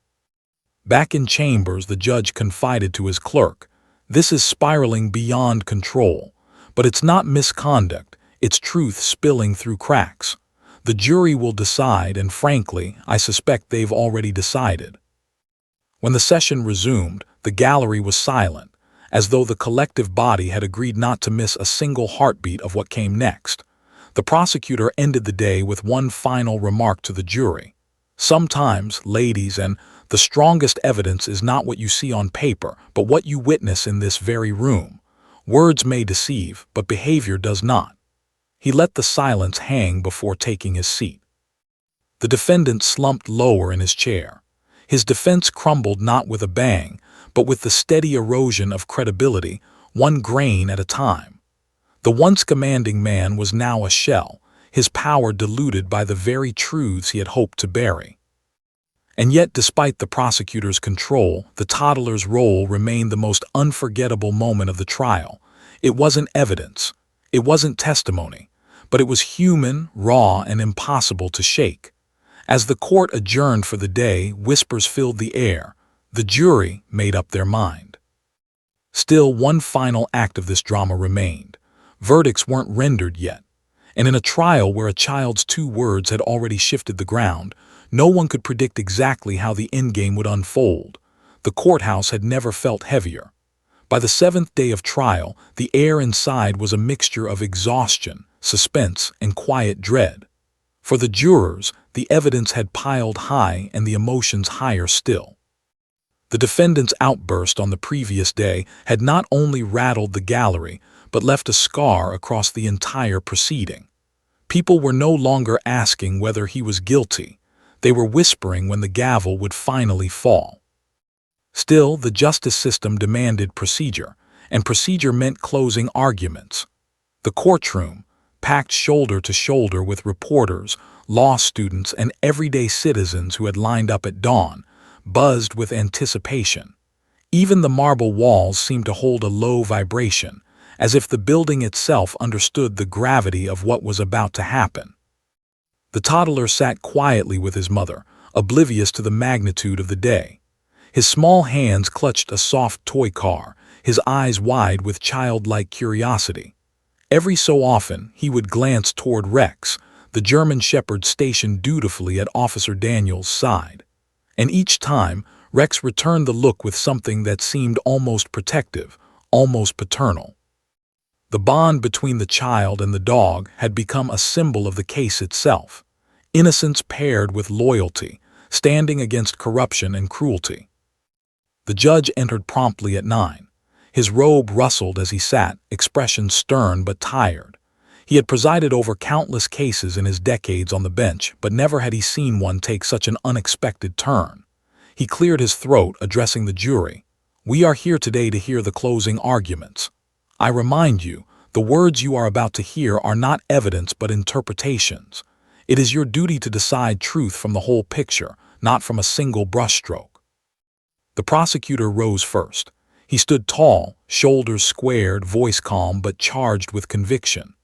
Back in chambers, the judge confided to his clerk, "This is spiraling beyond control. But it's not misconduct, it's truth spilling through cracks. The jury will decide, and frankly, I suspect they've already decided." When the session resumed, the gallery was silent, as though the collective body had agreed not to miss a single heartbeat of what came next. The prosecutor ended the day with one final remark to the jury. "Sometimes, ladies, and the strongest evidence is not what you see on paper, but what you witness in this very room. Words may deceive, but behavior does not." He let the silence hang before taking his seat. The defendant slumped lower in his chair. His defense crumbled not with a bang, but with the steady erosion of credibility, one grain at a time. The once commanding man was now a shell, his power diluted by the very truths he had hoped to bury. And yet, despite the prosecutor's control, the toddler's role remained the most unforgettable moment of the trial. It wasn't evidence, it wasn't testimony, but it was human, raw, and impossible to shake. As the court adjourned for the day, whispers filled the air. The jury made up their mind. Still, one final act of this drama remained. Verdicts weren't rendered yet, and in a trial where a child's 2 words had already shifted the ground, no one could predict exactly how the endgame would unfold. The courthouse had never felt heavier. By the 7th day of trial, the air inside was a mixture of exhaustion, suspense, and quiet dread. For the jurors, the evidence had piled high and the emotions higher still. The defendant's outburst on the previous day had not only rattled the gallery, but left a scar across the entire proceeding. People were no longer asking whether he was guilty. They were whispering when the gavel would finally fall. Still, the justice system demanded procedure, and procedure meant closing arguments. The courtroom, packed shoulder to shoulder with reporters, law students, and everyday citizens who had lined up at dawn, buzzed with anticipation. Even the marble walls seemed to hold a low vibration, as if the building itself understood the gravity of what was about to happen. The toddler sat quietly with his mother, oblivious to the magnitude of the day. His small hands clutched a soft toy car, his eyes wide with childlike curiosity. Every so often, he would glance toward Rex, the German shepherd stationed dutifully at Officer Daniel's side. And each time, Rex returned the look with something that seemed almost protective, almost paternal. The bond between the child and the dog had become a symbol of the case itself. Innocence paired with loyalty, standing against corruption and cruelty. The judge entered promptly at 9. His robe rustled as he sat, expression stern but tired. He had presided over countless cases in his decades on the bench, but never had he seen one take such an unexpected turn. He cleared his throat, addressing the jury. "We are here today to hear the closing arguments. I remind you, the words you are about to hear are not evidence but interpretations. It is your duty to decide truth from the whole picture, not from a single brushstroke." The prosecutor rose first. He stood tall, shoulders squared, voice calm but charged with conviction.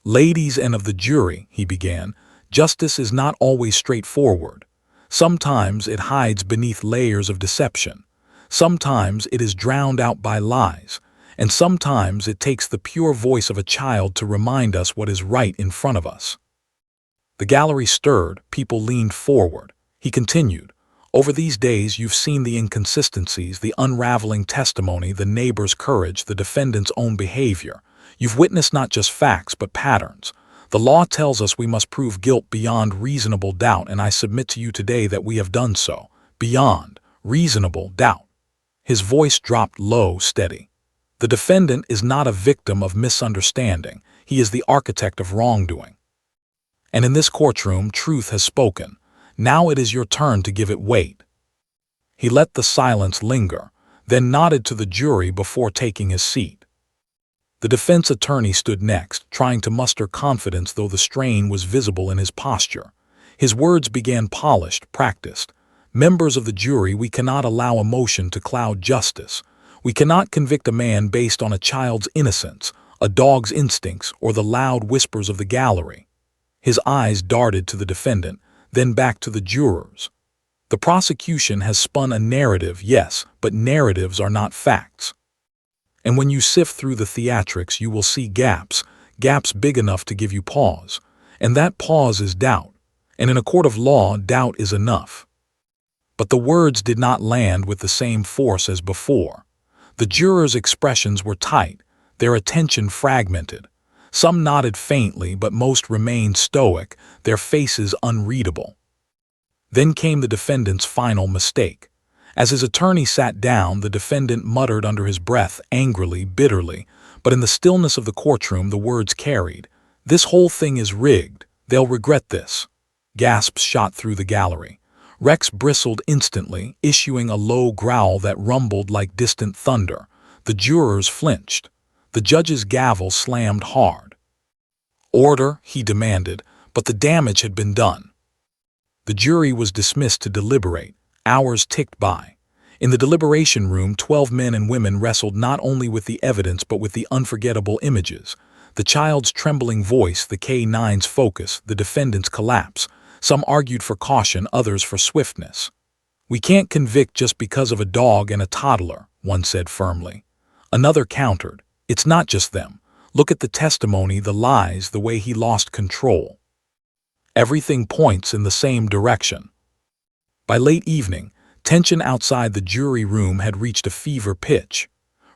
"Ladies and of the jury," he began, "justice is not always straightforward. Sometimes it hides beneath layers of deception. Sometimes it is drowned out by lies. And sometimes it takes the pure voice of a child to remind us what is right in front of us." The gallery stirred, people leaned forward. He continued, "Over these days you've seen the inconsistencies, the unraveling testimony, the neighbor's courage, the defendant's own behavior. You've witnessed not just facts but patterns. The law tells us we must prove guilt beyond reasonable doubt, and I submit to you today that we have done so, beyond reasonable doubt." His voice dropped low, steady. The defendant is not a victim of misunderstanding. He is the architect of wrongdoing. And in this courtroom, truth has spoken. Now it is your turn to give it weight. He let the silence linger, then nodded to the jury before taking his seat. The defense attorney stood next, trying to muster confidence though the strain was visible in his posture. His words began polished, practiced. "Members of the jury, we cannot allow emotion to cloud justice. We cannot convict a man based on a child's innocence, a dog's instincts, or the loud whispers of the gallery." His eyes darted to the defendant, then back to the jurors. The prosecution has spun a narrative, yes, but narratives are not facts. And when you sift through the theatrics, you will see gaps big enough to give you pause. And that pause is doubt. And in a court of law, doubt is enough. But the words did not land with the same force as before. The jurors' expressions were tight, their attention fragmented. Some nodded faintly, but most remained stoic, their faces unreadable. Then came the defendant's final mistake. As his attorney sat down, the defendant muttered under his breath, angrily, bitterly, but in the stillness of the courtroom the words carried. "This whole thing is rigged. They'll regret this." Gasps shot through the gallery. Rex bristled instantly, issuing a low growl that rumbled like distant thunder. The jurors flinched. The judge's gavel slammed hard. "Order," he demanded, but the damage had been done. The jury was dismissed to deliberate. Hours ticked by. In the deliberation room, 12 men and women wrestled not only with the evidence but with the unforgettable images. The child's trembling voice, the K-9's focus, the defendant's collapse. Some argued for caution, others for swiftness. "We can't convict just because of a dog and a toddler," one said firmly. Another countered, "It's not just them. Look at the testimony, the lies, the way he lost control." Everything points in the same direction. By late evening, tension outside the jury room had reached a fever pitch.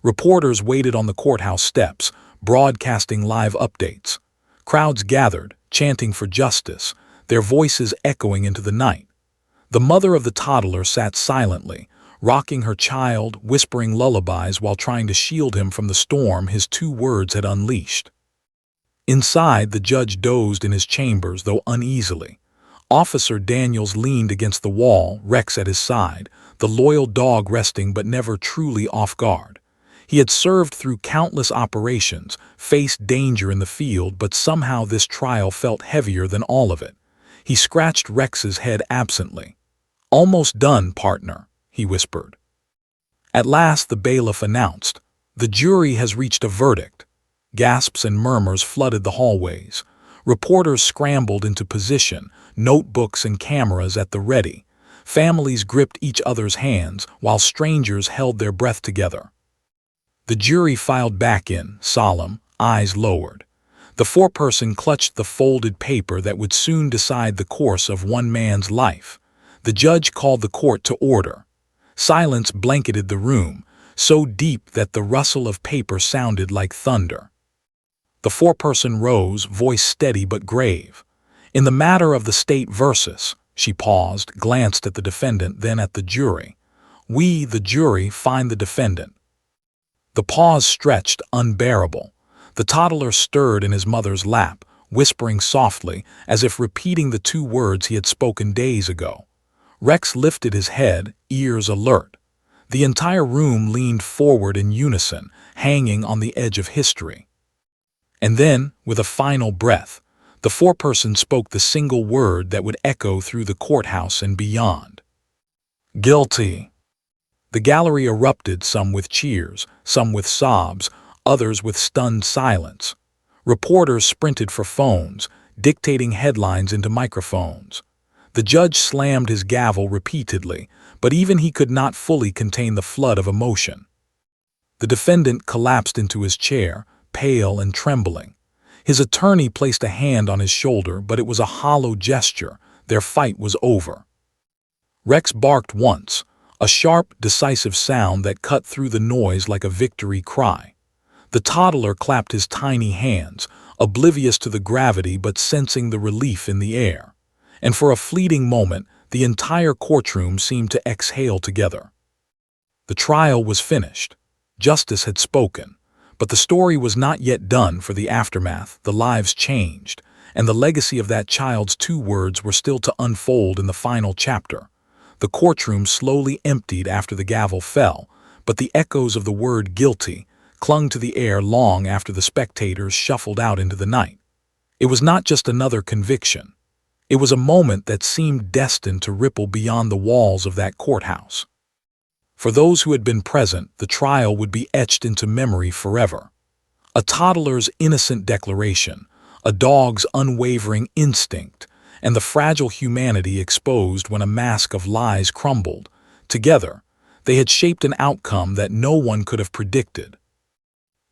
Reporters waited on the courthouse steps, broadcasting live updates. Crowds gathered, chanting for justice, their voices echoing into the night. The mother of the toddler sat silently, rocking her child, whispering lullabies while trying to shield him from the storm his two words had unleashed. Inside, the judge dozed in his chambers, though uneasily. Officer Daniels leaned against the wall, Rex at his side, the loyal dog resting but never truly off guard. He had served through countless operations, faced danger in the field, but somehow this trial felt heavier than all of it. He scratched Rex's head absently. "Almost done, partner," he whispered. At last the bailiff announced, "The jury has reached a verdict." Gasps and murmurs flooded the hallways. Reporters scrambled into position, notebooks and cameras at the ready. Families gripped each other's hands, while strangers held their breath together. The jury filed back in, solemn, eyes lowered. The foreperson clutched the folded paper that would soon decide the course of one man's life. The judge called the court to order. Silence blanketed the room, so deep that the rustle of paper sounded like thunder. The foreperson rose, voice steady but grave. "In the matter of the state versus," she paused, glanced at the defendant, then at the jury. "We, the jury, find the defendant." The pause stretched, unbearable. The toddler stirred in his mother's lap, whispering softly, as if repeating the two words he had spoken days ago. Rex lifted his head, ears alert. The entire room leaned forward in unison, hanging on the edge of history. And then, with a final breath, the foreperson spoke the single word that would echo through the courthouse and beyond. "Guilty." The gallery erupted, some with cheers, some with sobs, others with stunned silence. Reporters sprinted for phones, dictating headlines into microphones. The judge slammed his gavel repeatedly, but even he could not fully contain the flood of emotion. The defendant collapsed into his chair, pale and trembling. His attorney placed a hand on his shoulder, but it was a hollow gesture. Their fight was over. Rex barked once, a sharp, decisive sound that cut through the noise like a victory cry. The toddler clapped his tiny hands, oblivious to the gravity but sensing the relief in the air. And for a fleeting moment, the entire courtroom seemed to exhale together. The trial was finished. Justice had spoken. But the story was not yet done. For the aftermath, the lives changed, and the legacy of that child's two words were still to unfold in the final chapter. The courtroom slowly emptied after the gavel fell, but the echoes of the word guilty clung to the air long after the spectators shuffled out into the night. It was not just another conviction. It was a moment that seemed destined to ripple beyond the walls of that courthouse. For those who had been present, the trial would be etched into memory forever. A toddler's innocent declaration, a dog's unwavering instinct, and the fragile humanity exposed when a mask of lies crumbled. Together, they had shaped an outcome that no one could have predicted.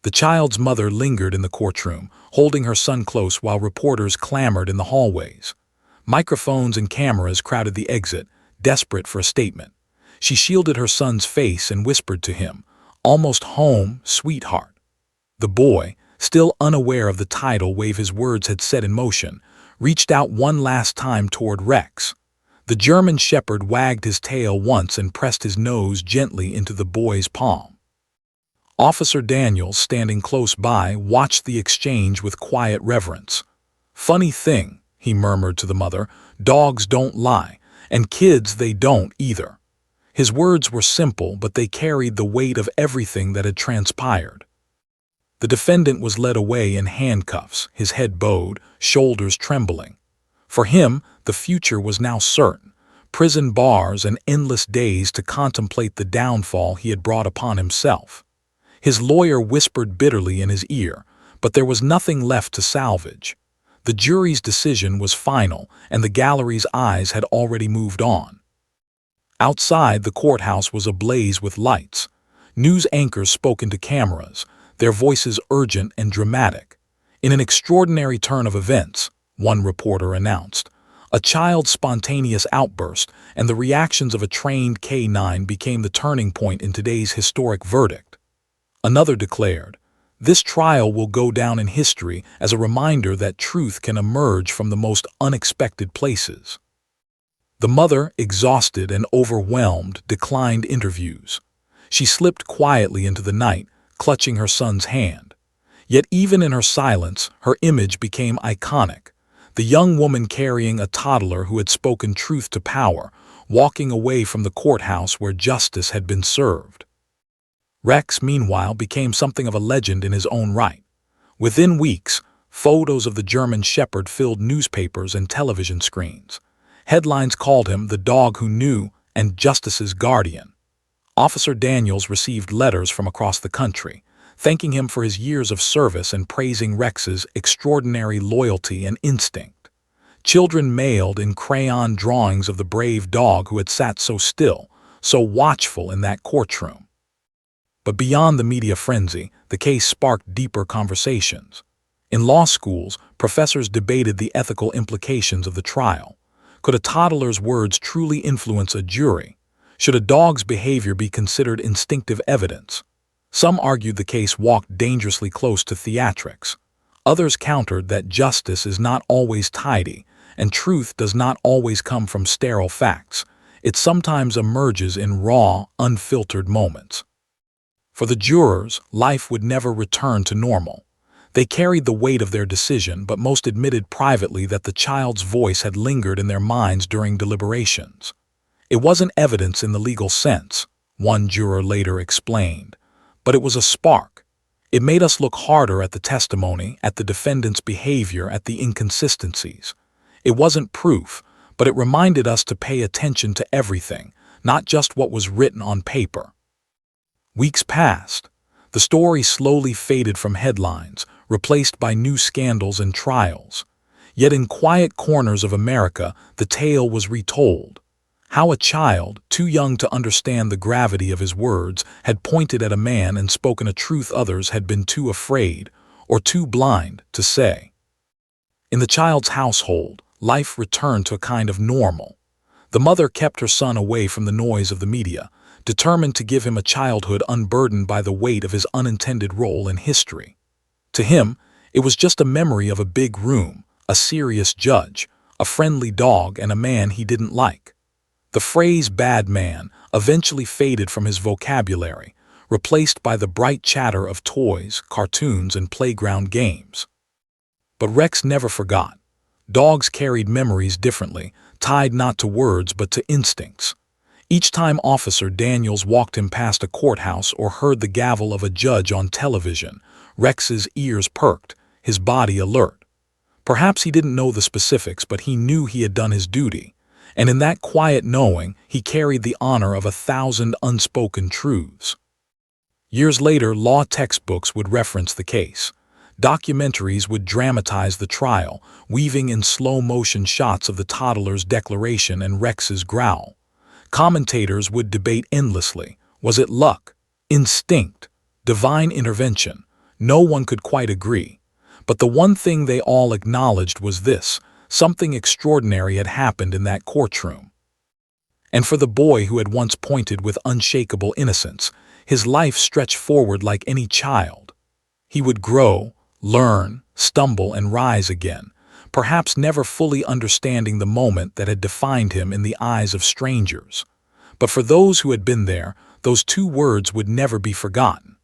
The child's mother lingered in the courtroom, holding her son close while reporters clamored in the hallways. Microphones and cameras crowded the exit, desperate for a statement. She shielded her son's face and whispered to him, "Almost home, sweetheart." The boy, still unaware of the tidal wave his words had set in motion, reached out one last time toward Rex. The German shepherd wagged his tail once and pressed his nose gently into the boy's palm. Officer Daniels, standing close by, watched the exchange with quiet reverence. "Funny thing," he murmured to the mother, "dogs don't lie, and kids they don't either." His words were simple, but they carried the weight of everything that had transpired. The defendant was led away in handcuffs, his head bowed, shoulders trembling. For him, the future was now certain: prison bars and endless days to contemplate the downfall he had brought upon himself. His lawyer whispered bitterly in his ear, but there was nothing left to salvage. The jury's decision was final, and the gallery's eyes had already moved on. Outside, the courthouse was ablaze with lights. News anchors spoke into cameras, their voices urgent and dramatic. In an extraordinary turn of events, one reporter announced, a child's spontaneous outburst and the reactions of a trained K-9 became the turning point in today's historic verdict. Another declared, "This trial will go down in history as a reminder that truth can emerge from the most unexpected places." The mother, exhausted and overwhelmed, declined interviews. She slipped quietly into the night, clutching her son's hand. Yet even in her silence, her image became iconic. The young woman carrying a toddler who had spoken truth to power, walking away from the courthouse where justice had been served. Rex, meanwhile, became something of a legend in his own right. Within weeks, photos of the German shepherd filled newspapers and television screens. Headlines called him the dog who knew and justice's guardian. Officer Daniels received letters from across the country, thanking him for his years of service and praising Rex's extraordinary loyalty and instinct. Children mailed in crayon drawings of the brave dog who had sat so still, so watchful in that courtroom. But beyond the media frenzy, the case sparked deeper conversations. In law schools, professors debated the ethical implications of the trial. Could a toddler's words truly influence a jury? Should a dog's behavior be considered instinctive evidence? Some argued the case walked dangerously close to theatrics. Others countered that justice is not always tidy, and truth does not always come from sterile facts. It sometimes emerges in raw, unfiltered moments. For the jurors, life would never return to normal. They carried the weight of their decision, but most admitted privately that the child's voice had lingered in their minds during deliberations. It wasn't evidence in the legal sense, one juror later explained, but it was a spark. It made us look harder at the testimony, at the defendant's behavior, at the inconsistencies. It wasn't proof, but it reminded us to pay attention to everything, not just what was written on paper. Weeks passed. The story slowly faded from headlines, replaced by new scandals and trials. Yet in quiet corners of America, the tale was retold. How a child, too young to understand the gravity of his words, had pointed at a man and spoken a truth others had been too afraid or too blind to say. In the child's household, life returned to a kind of normal. The mother kept her son away from the noise of the media, determined to give him a childhood unburdened by the weight of his unintended role in history. To him, it was just a memory of a big room, a serious judge, a friendly dog, and a man he didn't like. The phrase "bad man" eventually faded from his vocabulary, replaced by the bright chatter of toys, cartoons, and playground games. But Rex never forgot. Dogs carried memories differently, tied not to words but to instincts. Each time Officer Daniels walked him past a courthouse or heard the gavel of a judge on television, Rex's ears perked, his body alert. Perhaps he didn't know the specifics, but he knew he had done his duty, and in that quiet knowing, he carried the honor of 1,000 unspoken truths. Years later, law textbooks would reference the case. Documentaries would dramatize the trial, weaving in slow-motion shots of the toddler's declaration and Rex's growl. Commentators would debate endlessly. Was it luck? Instinct? Divine intervention? No one could quite agree. But the one thing they all acknowledged was this: something extraordinary had happened in that courtroom. And for the boy who had once pointed with unshakable innocence, his life stretched forward like any child. He would grow, learn, stumble, and rise again, perhaps never fully understanding the moment that had defined him in the eyes of strangers. But for those who had been there, those two words would never be forgotten.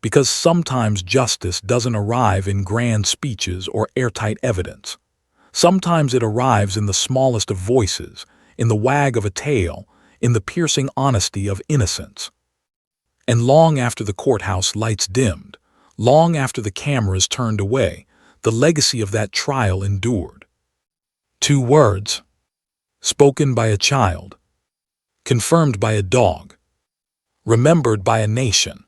Because sometimes justice doesn't arrive in grand speeches or airtight evidence. Sometimes it arrives in the smallest of voices, in the wag of a tail, in the piercing honesty of innocence. And long after the courthouse lights dimmed, long after the cameras turned away, the legacy of that trial endured. Two words, spoken by a child, confirmed by a dog, remembered by a nation.